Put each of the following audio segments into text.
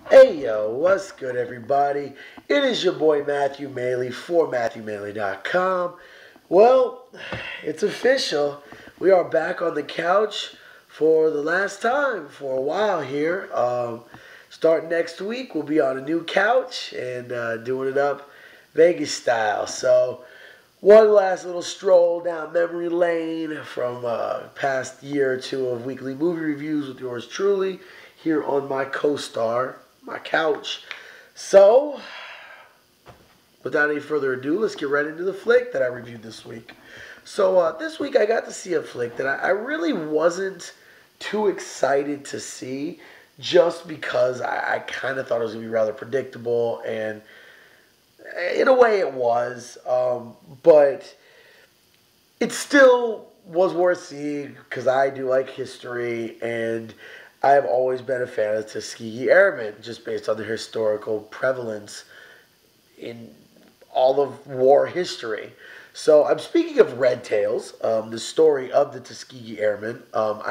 Hey yo, what's good everybody? It is your boy Matthew Maley for MatthewMaley.com. Well, it's official. We are back on the couch for the last time for a while here. Starting next week, we'll be on a new couch and doing it up Vegas style. So, one last little stroll down memory lane from past year or two of weekly movie reviews with yours truly here on my co-star, my couch. So, without any further ado, let's get right into the flick that I reviewed this week. So, this week I got to see a flick that I really wasn't too excited to see just because I kind of thought it was going to be rather predictable, and in a way it was, but it still was worth seeing because I do like history, and I have always been a fan of Tuskegee Airmen just based on their historical prevalence in all of war history. So I'm speaking of Red Tails, the story of the Tuskegee Airmen. I'll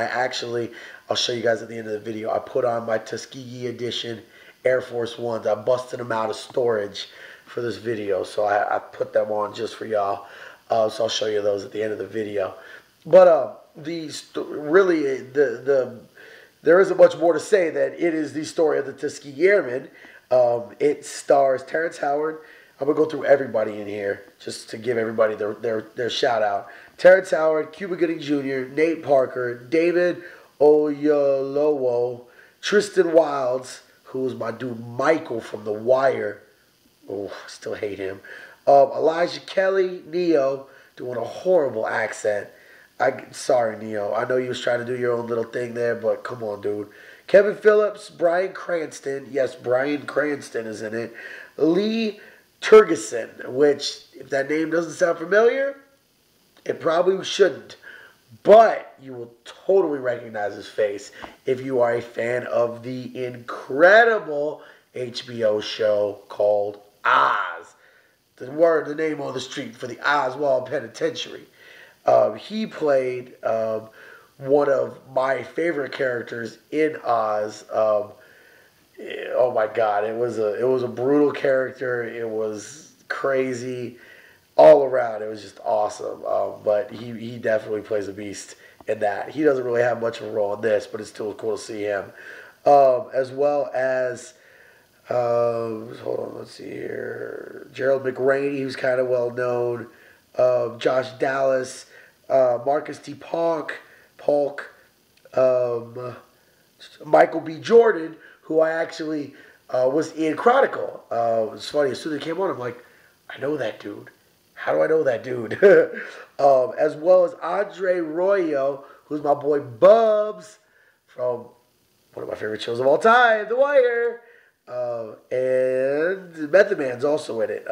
show you guys at the end of the video, I put on my Tuskegee edition Air Force Ones. I busted them out of storage for this video, so I put them on just for y'all. So I'll show you those at the end of the video. But there isn't much more to say that it is the story of the Tuskegee Airmen. It stars Terrence Howard. I'm going to go through everybody in here just to give everybody their shout out. Terrence Howard, Cuba Gooding Jr., Nate Parker, David Oyelowo, Tristan Wilds, who was my dude Michael from The Wire. Oh, still hate him. Elijah Kelly, Neo, doing a horrible accent. Sorry, Neo. I know you was trying to do your own little thing there, but come on, dude. Kevin Phillips, Bryan Cranston. Yes, Bryan Cranston is in it. Lee Tergesen, which, if that name doesn't sound familiar, it probably shouldn't. But you will totally recognize his face if you are a fan of the incredible HBO show called Oz. The name on the street for the Oswald Penitentiary. He played one of my favorite characters in Oz. Oh my God, it was a brutal character. It was crazy all around. It was just awesome. But he definitely plays a beast in that. He doesn't really have much of a role in this, but it's still cool to see him. As well as hold on, let's see here. Gerald McRaney, who's kind of well known. Josh Dallas, Marcus T. Polk, Michael B. Jordan, who I actually was in Chronicle. It's funny, as soon as it came on, I'm like, I know that dude. How do I know that dude? As well as Andre Royo, who's my boy Bubs from one of my favorite shows of all time, The Wire. And Method Man's also in it,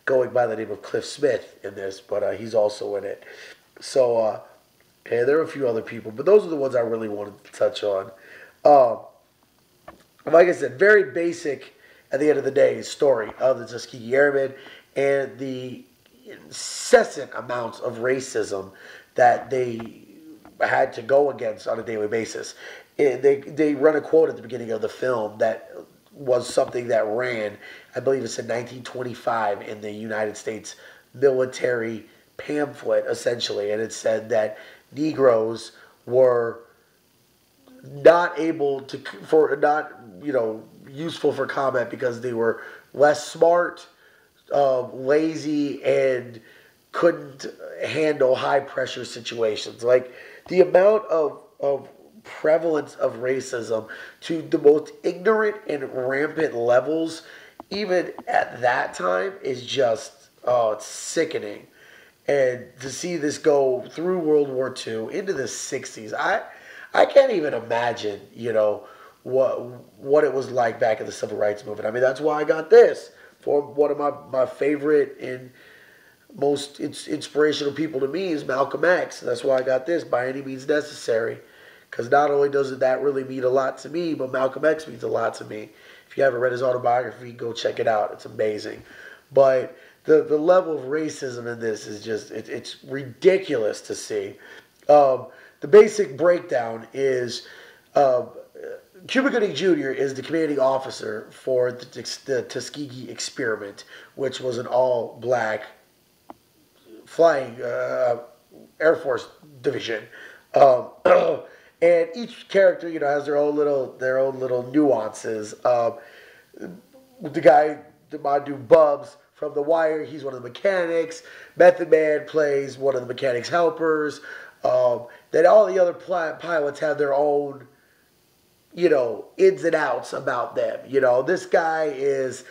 going by the name of Cliff Smith in this, but he's also in it. So, and there are a few other people, but those are the ones I really wanted to touch on. Like I said, very basic at the end of the day story of the Tuskegee Airmen and the incessant amounts of racism that they had to go against on a daily basis. They run a quote at the beginning of the film that was something that ran, I believe it's in 1925 in the United States military pamphlet, essentially, and it said that Negroes were not useful for combat because they were less smart, lazy, and couldn't handle high pressure situations. Like the amount of prevalence of racism to the most ignorant and rampant levels, even at that time, is just, it's sickening. And to see this go through World War II into the 60s, I can't even imagine, what it was like back in the Civil Rights Movement. I mean, that's why I got this for one of my favorite and most inspirational people to me is Malcolm X. That's why I got this, By Any Means Necessary. Because not only does that really mean a lot to me, but Malcolm X means a lot to me. If you haven't read his autobiography, go check it out. It's amazing. But the level of racism in this is just, it's ridiculous to see. The basic breakdown is Cuba Gooding Jr. is the commanding officer for the Tuskegee experiment, which was an all-black flying Air Force division. Um, and each character, has their own little nuances. The guy, my dude Bubs from The Wire, he's one of the mechanics. Method Man plays one of the mechanics' helpers. Then all the other pilots have their own, ins and outs about them. This guy is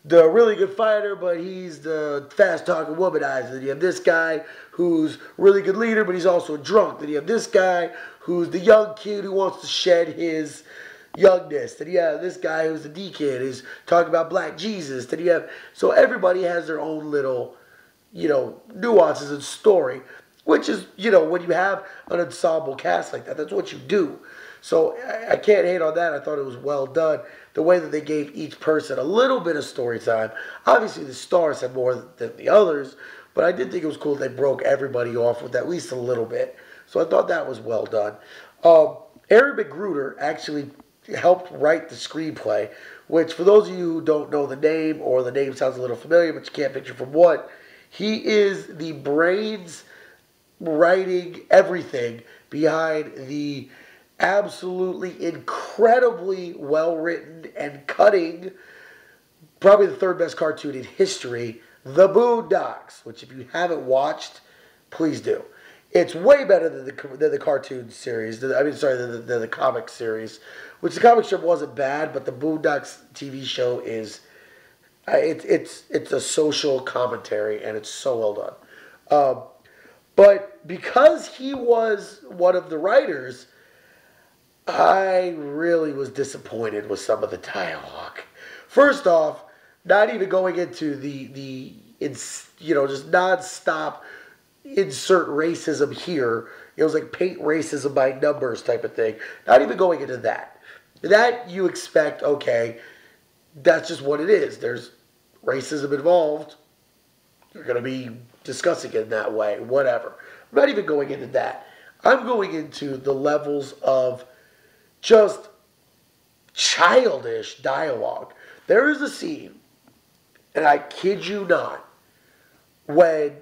the really good fighter, but he's the fast-talking womanizer. Then you have this guy who's really good leader, but he's also a drunk. Then you have this guy who's the young kid who wants to shed his youngness. Then you have this guy who's the D kid who's talking about Black Jesus. Then you have, so everybody has their own little, nuances and story, which is, when you have an ensemble cast like that, that's what you do. So I can't hate on that. I thought it was well done. The way that they gave each person a little bit of story time. Obviously, the stars had more than the others, but I did think it was cool they broke everybody off with at least a little bit. So I thought that was well done. Aaron McGruder actually helped write the screenplay, which for those of you who don't know the name, or the name sounds a little familiar, but you can't picture from what, he is the brains writing everything behind the absolutely incredibly well-written and cutting, probably the third best cartoon in history, The Boondocks, which if you haven't watched, please do. It's way better than the cartoon series, than the comic series, which the comic strip wasn't bad, but the Boondocks TV show is, it's a social commentary, and it's so well done. But because he was one of the writers, I really was disappointed with some of the dialogue. First off, not even going into just nonstop insert racism here. It was like paint racism by numbers type of thing. Not even going into that. That you expect, okay, that's just what it is. There's racism involved. You're going to be discussing it in that way, whatever. I'm not even going into that. I'm going into the levels of just childish dialogue. There is a scene, and I kid you not, when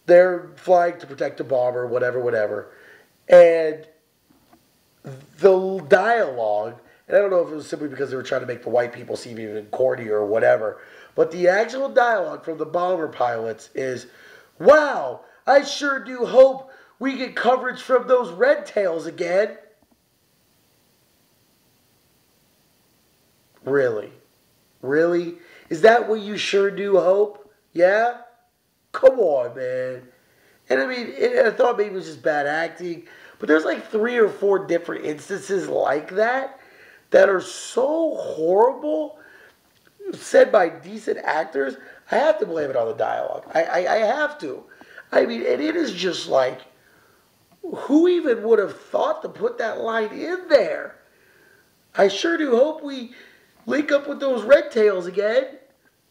they're flying to protect a bomber, whatever, and the dialogue, and I don't know if it was simply because they were trying to make the white people seem even corny or whatever, but the actual dialogue from the bomber pilots is, "Wow, I sure do hope we get coverage from those red tails again." Really? Really? Is that what you sure do hope? Yeah? Come on, man. And I mean, I thought maybe it was just bad acting, but there's like 3 or 4 different instances like that are so horrible, said by decent actors. I have to blame it on the dialogue. I have to. I mean, and it is just like, who even would have thought to put that line in there? I sure do hope we link up with those red tails again.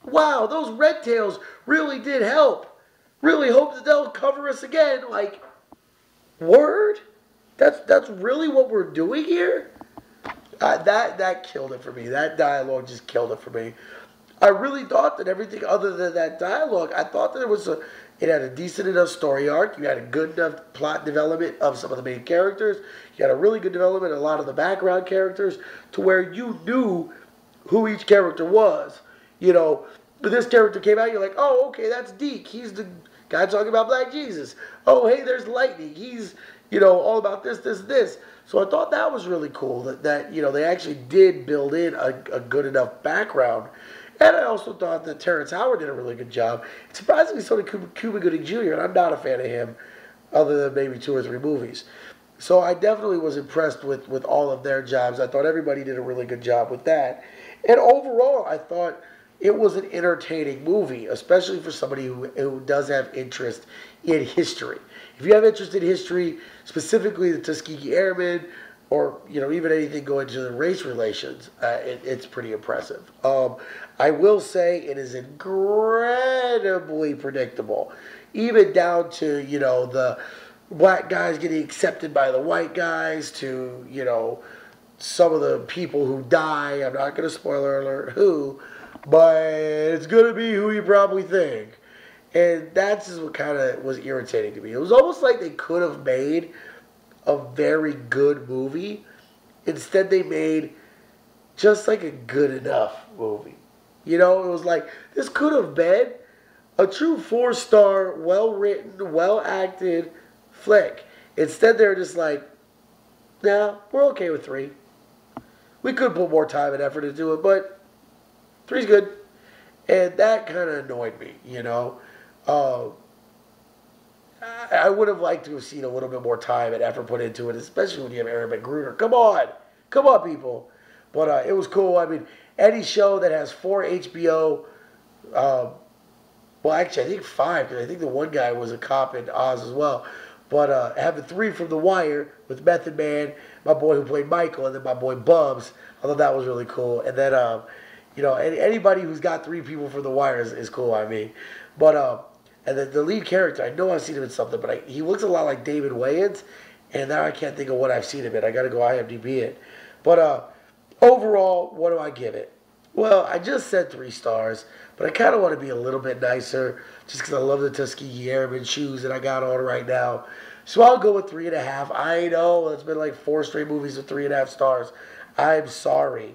Wow, those red tails really did help. Really hope that they'll cover us again. Like, word? That's really what we're doing here? That killed it for me. That dialogue just killed it for me. I really thought that everything other than that dialogue, I thought that it had a decent enough story arc. You had a good enough plot development of some of the main characters. You had a really good development of a lot of the background characters to where you knew who each character was. This character came out, you're like, oh, okay, that's Deke. He's the guy talking about Black Jesus. Oh, hey, there's Lightning. He's, all about this. So I thought that was really cool that they actually did build in a good enough background. And I also thought that Terrence Howard did a really good job. Surprisingly, so did Cuba Gooding Jr., and I'm not a fan of him other than maybe 2 or 3 movies. So I definitely was impressed with all of their jobs. I thought everybody did a really good job with that. And overall, I thought it was an entertaining movie, especially for somebody who does have interest in history. If you have interest in history, specifically the Tuskegee Airmen, or even anything going to the race relations, it's pretty impressive. I will say it is incredibly predictable, even down to the black guys getting accepted by the white guys, to some of the people who die. I'm not going to spoiler alert who, but it's going to be who you probably think. And that's just what kind of was irritating to me. It was almost like they could have made a very good movie. Instead, they made just like a good enough movie. You know, it was like, this could have been a true 4-star, well-written, well-acted flick. Instead, they're just like, nah, we're okay with 3. We could put more time and effort into it, but 3's good. And that kind of annoyed me, you know. I would have liked to have seen a little bit more time and effort put into it, especially when you have Aaron McGruder. Come on, people. But it was cool. I mean, any show that has 4 HBO, well, actually, I think 5, because I think the one guy was a cop in Oz as well. But having 3 from The Wire with Method Man, my boy who played Michael, and then my boy Bubs, I thought that was really cool. And then, you know, anybody who's got 3 people from The Wire is cool, I mean. But, and then the lead character, I know I've seen him in something, but he looks a lot like David Wayans, and now I can't think of what I've seen him in. I got to go IMDb it. But overall, what do I give it? Well, I just said 3 stars, but I kind of want to be a little bit nicer just because I love the Tuskegee Airmen shoes that I got on right now. So I'll go with 3.5. I know it's been like 4 straight movies with 3.5 stars. I'm sorry.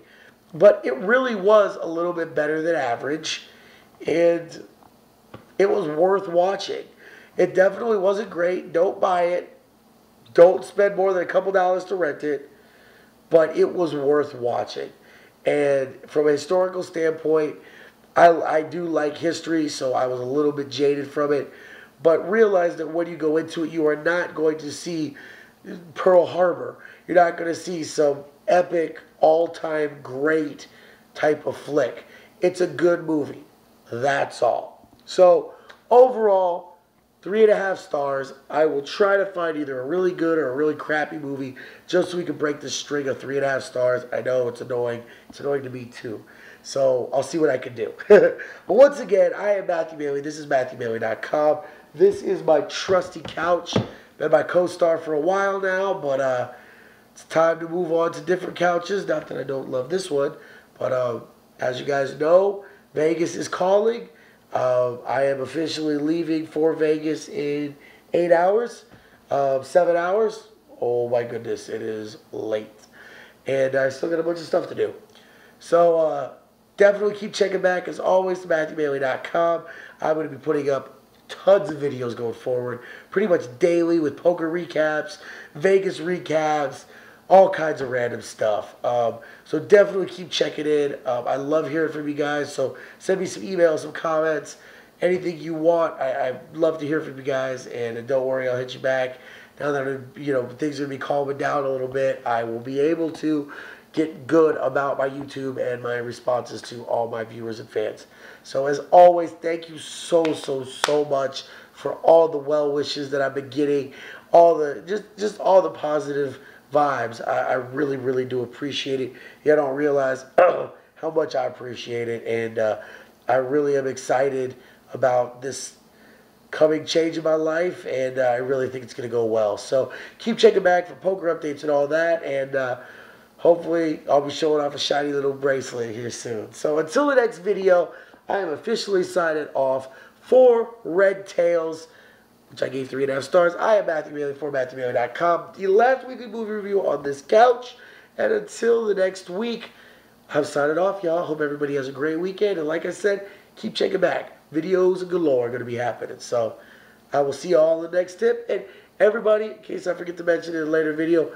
But it really was a little bit better than average, and it was worth watching. It definitely wasn't great. Don't buy it. Don't spend more than a couple dollars to rent it. But it was worth watching. And from a historical standpoint, I do like history, so I was a little bit jaded from it. But realize that when you go into it, you are not going to see Pearl Harbor. You're not going to see some epic, all-time great type of flick. It's a good movie. That's all. So, overall, 3.5 stars. I will try to find either a really good or a really crappy movie just so we can break this string of 3.5 stars. I know it's annoying. It's annoying to me too. So, I'll see what I can do. But once again, I am Matthew Bailey. This is MatthewBailey.com. This is my trusty couch. Been my co-star for a while now, but it's time to move on to different couches. Not that I don't love this one, but as you guys know, Vegas is calling. I am officially leaving for Vegas in 8 hours, 7 hours. Oh my goodness, it is late. And I still got a bunch of stuff to do. So definitely keep checking back, as always, to MatthewBailey.com. I'm going to be putting up tons of videos going forward, pretty much daily, with poker recaps, Vegas recaps, all kinds of random stuff. So definitely keep checking in. I love hearing from you guys. So send me some emails, some comments, anything you want. I'd love to hear from you guys. And don't worry, I'll hit you back. Now that things are gonna be calming down a little bit, I will be able to get good about my YouTube and my responses to all my viewers and fans. So as always, thank you so much for all the well wishes that I've been getting, all the just all the positive vibes. I really do appreciate it. You don't realize how much I appreciate it, and I really am excited about this coming change in my life, and I really think it's going to go well. So keep checking back for poker updates and all that, and hopefully I'll be showing off a shiny little bracelet here soon. So until the next video, I am officially signing off for Red Tails, which I gave 3.5 stars. I am Matthew Bailey for MatthewBailey.com, the last weekly movie review on this couch. And until the next week, I'm signing off, y'all. Hope everybody has a great weekend. And like I said, keep checking back. Videos galore are going to be happening. So I will see y'all in the next tip. And everybody, in case I forget to mention in a later video,